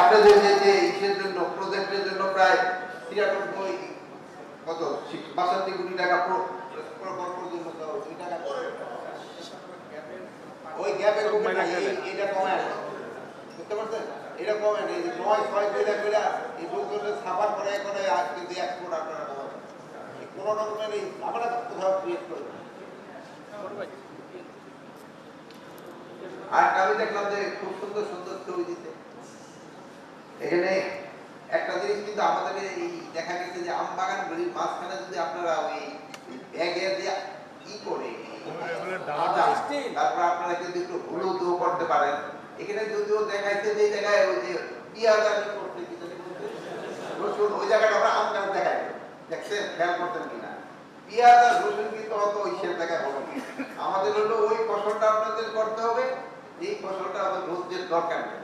আপনাদের যে ইসের জন্য প্রজেক্টের জন্য প্রায় 93 কত 62 কোটি টাকা প্রকল্পের জন্য তো ওই টাকা ওই গ্যাপের উপরে এটা কমে আসে বুঝতে পারছেন এটা কমে এই যে 9-6 কইরা এই বলতে ছাপার করে করে আজ কিন্তু এক্সপোর্ট আপনারা কমাবেন কোন রকমের এই আমরা কোথাও ক্রিয়েট করব আর আমি দেখলাম যে খুব সুন্দর সুন্দর ছবি দিতে এখানে একটা জিনিস কিন্তু আমাদের এই দেখা গেছে যে আম বাগানগুলির মাঝখানে যদি আপনারা ওই ব্যাগে দিয়ে ই করে তারপর আপনারা কিন্তু একটু হলুদও করতে পারেন এখানে যদিও দেখাইছে যে জায়গায় ওই যে পিয়াজানি করতে রসুন ওই জায়গাটা আমরা আম গাছ দেখাই দেখছেন খেয়াল করতেন কিনা পেঁয়াজ আর রসুন কিন্তু অত ইসের জায়গায় হবে আমাদের হলো ওই ফসলটা আপনাদের করতে হবে এই ফসলটা আমাদের রোদের দরকার নেই